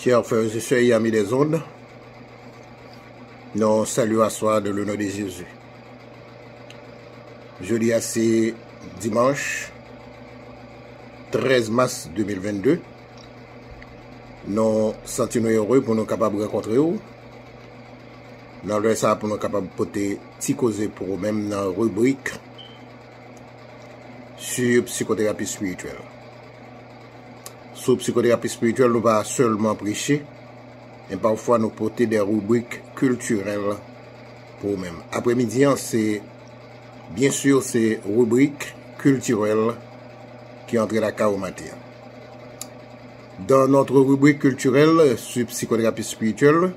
Chers frères et sœurs et amis des ondes, nous saluons à soi de l'honneur de Jésus. Jeudi à c'est dimanche 13 mars 2022. Nous sentons heureux pour nous capables de rencontrer vous. Nous avons ça pour nous capables de porter petit causer pour vous-même dans la rubrique sur psychothérapie spirituelle. Sur psychothérapie spirituelle, nous va seulement prêcher, et parfois nous porter des rubriques culturelles pour nous-mêmes. Après-midi, c'est bien sûr ces rubriques culturelles qui entrent la cas au matin. Dans notre rubrique culturelle sur psychothérapie spirituelle,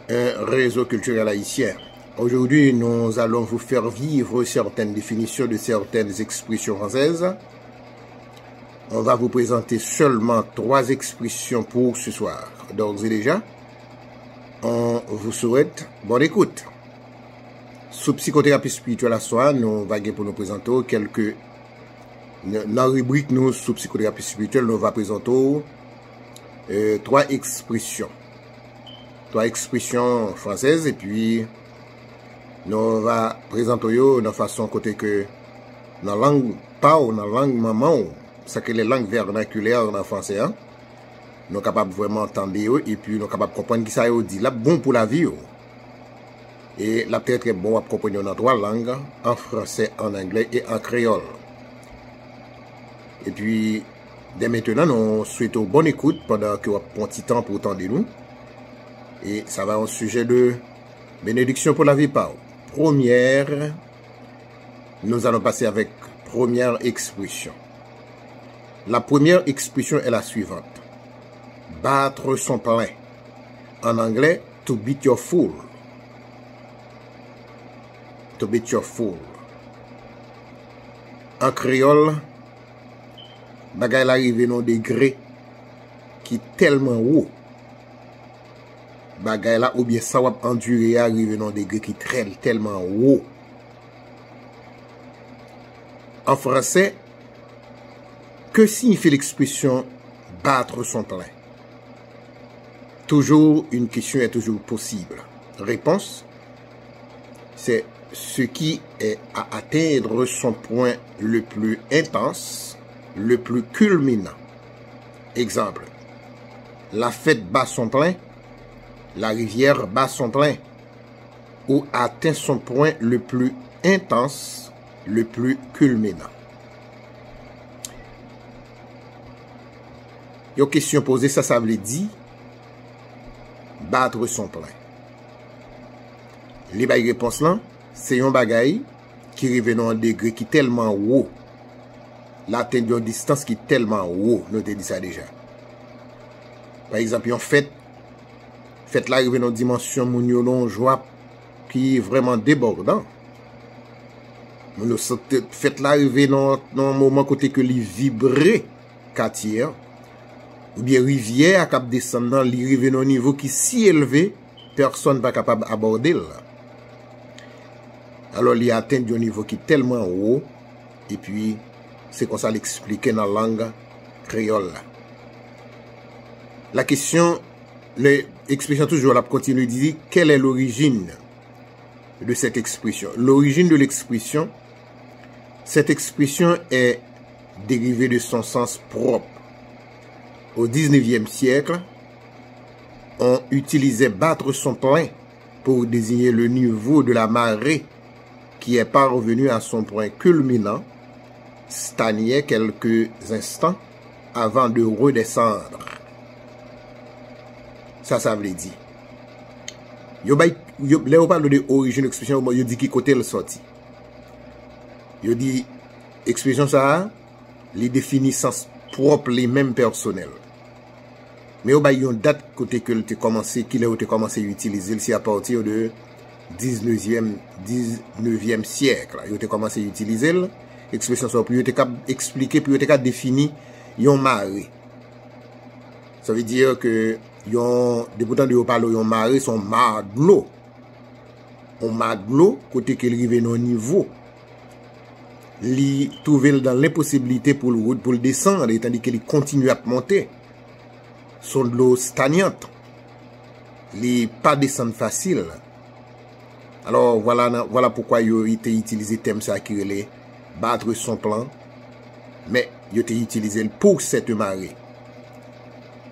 un réseau culturel haïtien. Aujourd'hui, nous allons vous faire vivre certaines définitions de certaines expressions françaises. On va vous présenter seulement 3 expressions pour ce soir. D'ores et déjà, on vous souhaite bonne écoute. Sous psychothérapie spirituelle à soi, nous allons pour nous présenter quelques... Dans la rubrique, nous, sous psychothérapie spirituelle, nous allons présenter 3 expressions. 3 expressions françaises et puis nous allons présenter de façon côté que dans la langue pas ou dans la langue maman, ça que les langues vernaculaires en français, hein, nous sommes capables vraiment entendre et puis nous sommes capables de comprendre qui ça dit là bon pour la vie. Et là peut-être très bon à comprendre dans 3 langues, en français, en anglais et en créole. Et puis dès maintenant, nous souhaitons bonne écoute pendant que vous avez un petit temps pour entendre nous. Et ça va au sujet de bénédiction pour la vie par. Première, nous allons passer avec première expression. La première expression est la suivante. Battre son plein. En anglais, to beat your full. To beat your full. En créole, bagay l'arrivé dans degré qui est tellement haut. Bagay là ou bien ça va endurer arriver dans des degré qui est tellement haut. En français, que signifie l'expression battre son plein? Toujours une question est toujours possible. Réponse, c'est ce qui est à atteindre son point le plus intense, le plus culminant. Exemple, la fête bat son plein, la rivière bat son plein, ou atteint son point le plus intense, le plus culminant. Une question posée, ça veut dire battre son plein. Les réponses là, c'est un bagay qui arrive dans un degré qui est tellement haut, l'atteindre une distance qui est tellement haut, nous te dit ça déjà. Par exemple, en fait là arrive dans une dimension moun joie qui est vraiment débordant. Nous fait là arrive dans un moment côté que li vibrer quartier ou bien rivière à cap descendant li arrive dans un niveau qui si élevé personne pas capable aborder là. Alors il atteint un niveau qui est tellement haut et puis c'est comme ça l'expliquer dans la langue créole. La question, l'expression toujours la continue de dire quelle est l'origine de cette expression. L'origine de l'expression, cette expression est dérivée de son sens propre. Au 19e siècle, on utilisait battre son plein pour désigner le niveau de la marée qui est parvenu à son point culminant, stagnait quelques instants avant de redescendre. Ça veut dire. Là, on parle de origine expression, on dit qui côté le sorti. On dit, expression ça, les définit sens propre, les mêmes personnels. Mais on a une date côté que tu commencé, qu'il a commencé à utiliser, c'est à partir de 19e siècle. Il a commencé à utiliser l'expression ça pour expliquer, pour définir yon marée. Ça veut dire que yon, depuis temps de yon parle yon marée, son mar de l'eau. On mar de l'eau, côté qu'il arrive au niveau. Li trouve dans l'impossibilité pour le descendre, tandis qu'il continue à monter. sont de l'eau stagnante. Les pas descendre facile. Alors voilà pourquoi il a été utilisé thème ça qui est battre son plan, mais il a été utilisé pour cette marée.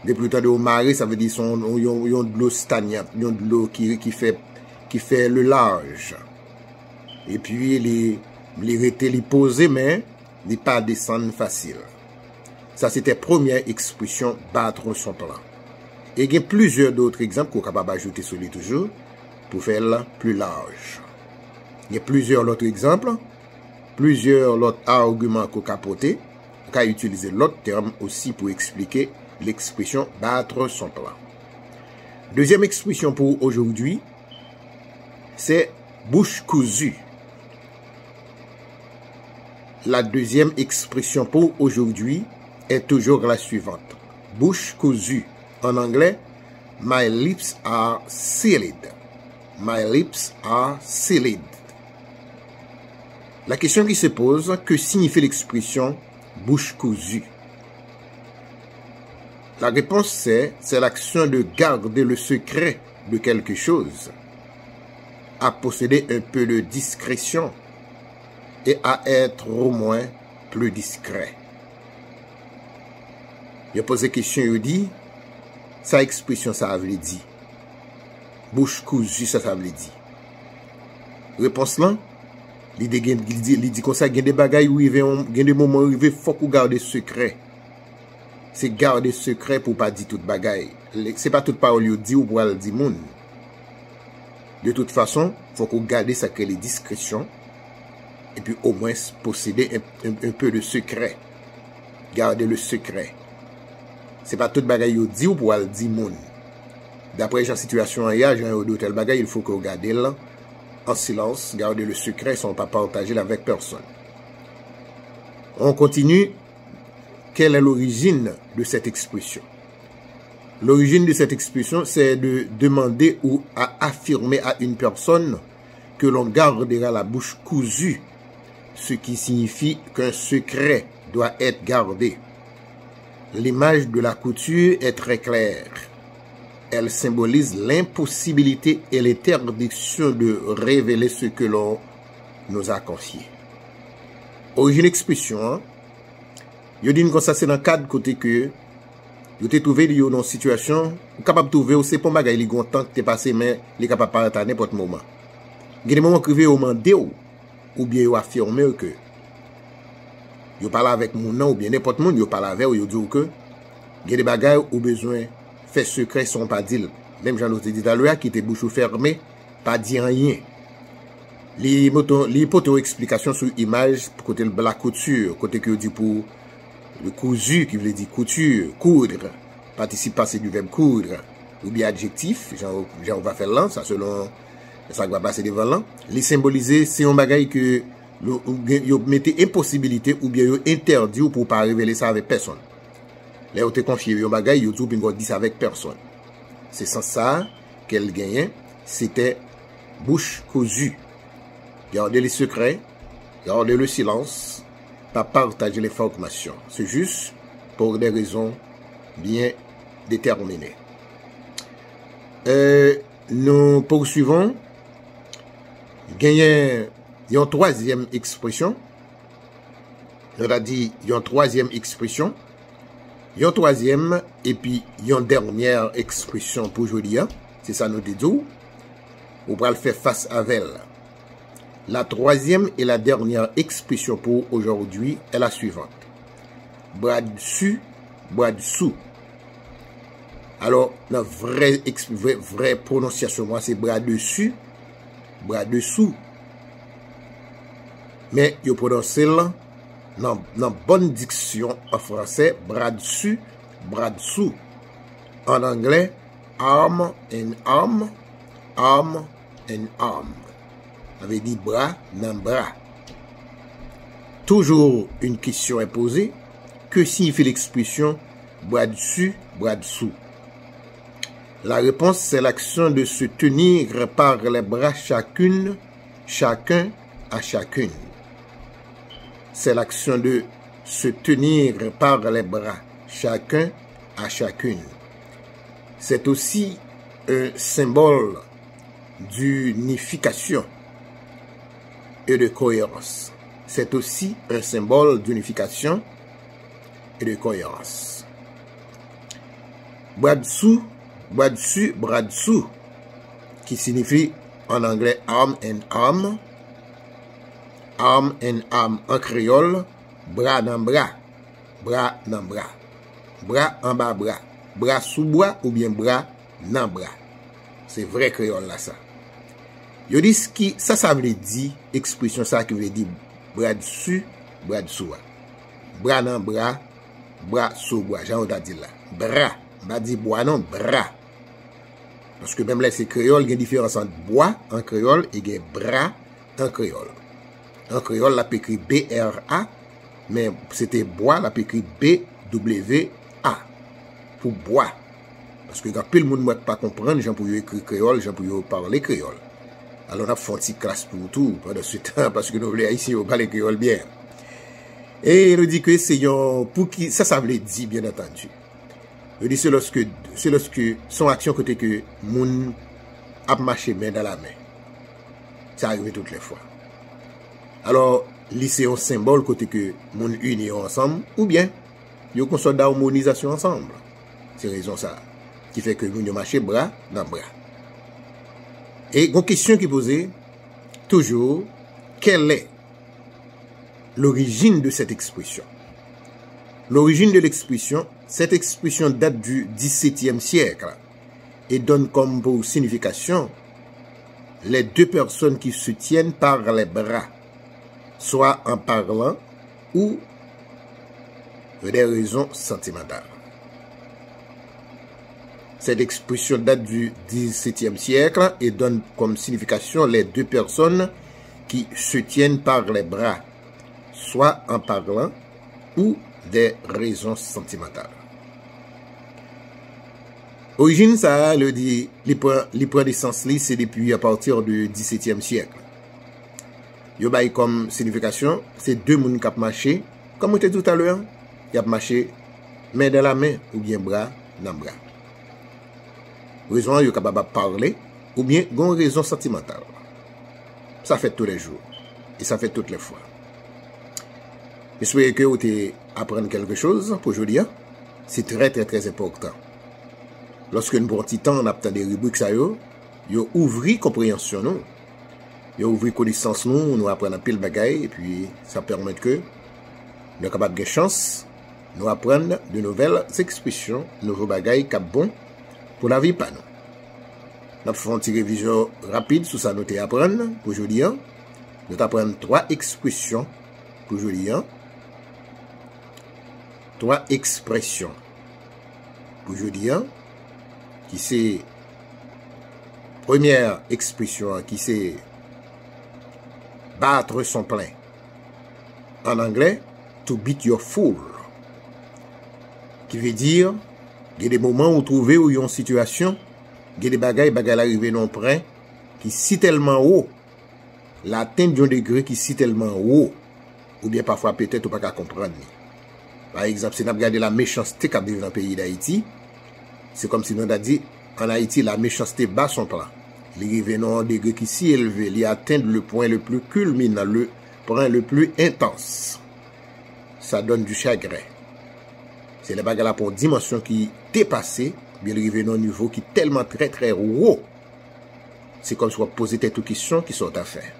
De plus tard de marée, ça veut dire son de l'eau stagnante, de l'eau qui fait le large. Et puis les poser mais les pas descendre facile. Ça c'était première expression battre son plan. Et il y a plusieurs d'autres exemples qu'on est capable d'ajouter sur les toujours pour faire là plus large. Il y a plusieurs autres exemples, plusieurs autres arguments qu'on a portés. On a utilisé l'autre terme aussi pour expliquer l'expression battre son plan. Deuxième expression pour aujourd'hui, c'est bouche cousue. La deuxième expression pour aujourd'hui est toujours la suivante. Bouche cousue. En anglais, my lips are sealed. My lips are sealed. La question qui se pose, que signifie l'expression bouche cousue? La réponse c'est l'action de garder le secret de quelque chose, à posséder un peu de discrétion et à être au moins plus discret. Il a posé question, il dit, sa expression ça veut dire. Bouche cousue, ça veut dire. Réponse là, il dit comme ça, il y a des bagailles où il y a des moments où il faut qu'on garde secret. C'est garder secret pour pas dire toute bagaille. C'est pas toute parole qu'il dit ou pour le dire moun. De toute façon, faut qu'on garde ça que les discrétions et puis au moins posséder un peu de secret. Garder le secret. C'est pas toute bagaille qu'il dit ou pour le dire moun. D'après la situation en yage, d'autres bagaille, il faut qu'on garde là en silence, garder le secret sans pas partager avec personne. On continue. Quelle est l'origine de cette expression? L'origine de cette expression, c'est de demander ou à affirmer à une personne que l'on gardera la bouche cousue, ce qui signifie qu'un secret doit être gardé. L'image de la couture est très claire. Elle symbolise l'impossibilité et l'interdiction de révéler ce que l'on nous a confié. Origine expression, hein? Yo dit comme ça c'est dans cadre côté que yo t'es trouvé yo dans situation capable trouver ou c'est pas bagay li gon temps que t'es passé mais li capable paraître à n'importe moment. Il y a des moments que yo mandé ou bien yo affirmer que yo parle avec mon nom ou bien n'importe monde yo parle avec ou yo dit que il y a des bagay ou besoin faire secret sont pas dire. Même Jean l'autre dit à l'heure qui était bouche fermée pas dire rien. Les poteaux explication sur image côté la couture côté que dit pour le cousu, qui veut dire couture, coudre, participe passé du verbe coudre, ou bien adjectif, genre on va faire là, ça selon, ça va passer devant là. Les symboliser, c'est un bagage que, vous mettez impossibilité, ou bien vous interdit pour pas révéler ça avec personne. Là, vous te confiez un bagage, vous dit ça avec personne. C'est sans ça qu'elle gagnait, c'était bouche cousue. Gardez les secrets, gardez le silence, pas partager l'information. C'est juste pour des raisons bien déterminées. Nous poursuivons. Il y a une troisième expression. On a dit, il y a une troisième expression. Il y a une troisième et puis il y a une dernière expression pour aujourd'hui. C'est ça nous disons. On va le faire face à elle. La troisième et la dernière expression pour aujourd'hui est la suivante. Bras dessus, bras dessous. Alors, la vraie prononciation, moi, c'est bras dessus, bras dessous. Mais, il prononcé là, dans bonne diction en français, bras dessus, bras dessous. En anglais, arm and arm, arm and arm. Ça veut dire bras dans bras. Toujours une question est posée. Que signifie l'expression bras dessus, bras dessous? La réponse, c'est l'action de se tenir par les bras chacun à chacune. C'est l'action de se tenir par les bras chacun à chacune. c'est aussi un symbole d'unification et de cohérence. C'est aussi un symbole d'unification et de cohérence. Bras dessous, bras dessus, bras dessous, qui signifie en anglais arm and arm en créole, bras dans bras, bras dans bras, bras en bas bras, bras sous bras ou bien bras dans bras. C'est vrai créole là ça. Yo dis qui ça veut dire expression ça qui veut dire bras dessus, bras dessous. Bras dans bras, bras sous bras, j'ai entendu dire là. Bras, pas dit bois non, bras. Parce que même là c'est créole, il y a une différence entre bois en créole et il y a bras en créole. En créole, la écrit B-R-A, mais c'était bois, la écrit B-W-A. Pour bois. Parce que quand plus le monde ne peut pas comprendre, j'en peux écrire créole, j'en peux parler créole. Alors on a fait une petite classe pour tout pendant ce temps, parce que nous voulons ici, on parle créole bien. Et il nous dit que c'est pour qui, ça veut dire, bien entendu. Il dit c'est lorsque son action côté que moun a marché main dans la main. Ça arrive toutes les fois. Alors, c'est un symbole côté que moun uni ensemble, ou bien, yo consomme d'harmonisation ensemble. C'est raison ça, qui fait que moun yo marché bras dans bras. Et une question qui est posée, toujours, quelle est l'origine de cette expression? L'origine de l'expression, cette expression date du XVIIe siècle et donne comme pour signification les deux personnes qui se tiennent par les bras, soit en parlant ou pour des raisons sentimentales. Cette expression date du XVIIe siècle et donne comme signification les deux personnes qui se tiennent par les bras, soit en parlant ou des raisons sentimentales. Origine, ça, le dit, les points d'essence, c'est depuis à partir du XVIIe siècle. Yo bail comme signification, c'est deux moun qui marché, comme on était tout à l'heure, qui a marché main dans la main ou bien bras dans bras. Raison, yo capable de parler ou bien gon raison sentimentale. Ça fait tous les jours et ça fait toutes les fois. J'espère que vous apprenez quelque chose pour aujourd'hui. C'est très important. Lorsque nous prenons temps, on apprend des rubriques, ça yo ouvri compréhension nous. Yo ouvri connaissance nous apprenons un pile bagaille et puis ça permet que nous sommes capables de chance nous apprendre de nouvelles expressions, nouveaux bagailles qui sont bons pour la vie pas nous. Nous faisons une révision rapide sur ça nous apprendre pour aujourd'hui. Nous apprenons 3 expressions pour aujourd'hui. 3 expressions pour aujourd'hui, qui c'est première expression qui c'est battre son plein. En anglais, to beat your fool. Qui veut dire, il y a des moments où vous trouvez où il y a une situation, il y a des bagailles arrivent non près, qui si tellement haut, l'atteinte d'un degré qui si tellement haut, ou bien parfois peut-être ou pas qu'à comprendre. Par exemple, si nous regardons la méchanceté qui a dans le pays d'Haïti, c'est comme si nous avons dit, en Haïti, la méchanceté bat son plan. Il arrive à un degré qui si élevé, il atteint le point le plus culminant, le point le plus intense. Ça donne du chagrin. C'est les bagages pour une dimension qui dépassée, bien arrivé à un niveau qui est tellement très haut. C'est comme si on posait des questions qui sont à faire.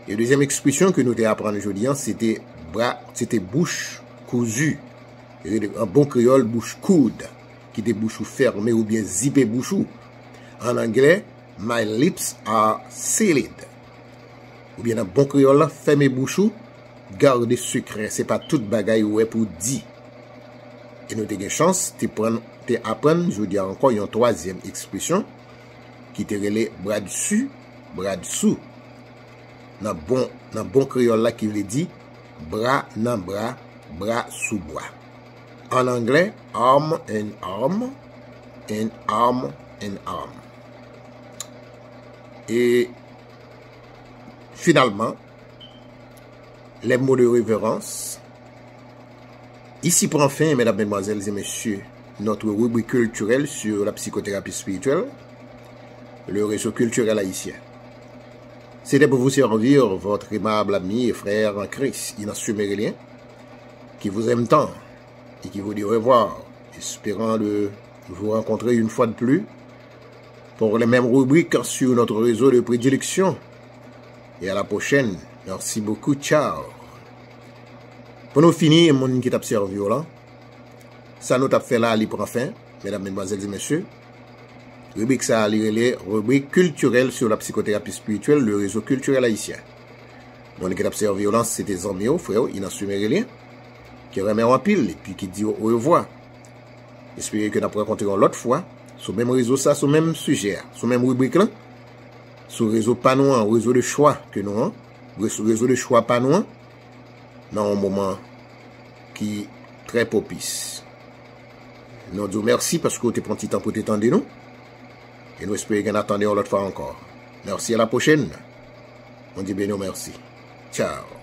Et la deuxième expression que nous avons appris aujourd'hui, c'était bouche cousue. Un bon créole, bouche coude, qui était bouche fermée ou bien zippé bouche. En anglais, my lips are sealed. Ou bien un bon créole, fermé bouche, garde secret. C'est pas toute bagaille ou est pour dire. Et nous avons une chance d'apprendre, je vous dis encore, une troisième expression, qui était relée bras dessus, bras dessous. Dans bon créole là qui veut dire bras dans bras, bras sous bras. En anglais, arm and arm, and arm and arm. Et finalement, les mots de révérence. Ici prend fin, mesdames, mesdemoiselles et messieurs, notre rubrique culturelle sur la psychothérapie spirituelle, le réseau culturel haïtien. C'était pour vous servir votre aimable ami et frère en Christ, Ignacio Mérélien, qui vous aime tant et qui vous dit au revoir, espérant de vous rencontrer une fois de plus pour les mêmes rubriques sur notre réseau de prédilection. Et à la prochaine. Merci beaucoup. Ciao. Pour nous finir, mon qui t'a servi là, ça nous t'a fait là, il prend fin, mesdames, mesdemoiselles et messieurs. Rubrique ça, les rubrique culturelle sur la psychothérapie spirituelle, le réseau culturel haïtien. Mon qui t'a servi là, c'était Zamio, frère, Ignacio Mérélien, qui remet en pile et puis qui dit au revoir. J'espère que nous rencontrerons l'autre fois, sur le même réseau, ça, sur le même sujet, sur le même rubrique là, sur le réseau Panouan, réseau de choix que nous avons, réseau de choix Panouan, dans un moment qui est très propice. Nous disons merci parce que vous avez pris un petit temps pour t'étendre nous, et nous espérons qu'on attendra l'autre fois encore. Merci, à la prochaine. On dit bien merci. Ciao.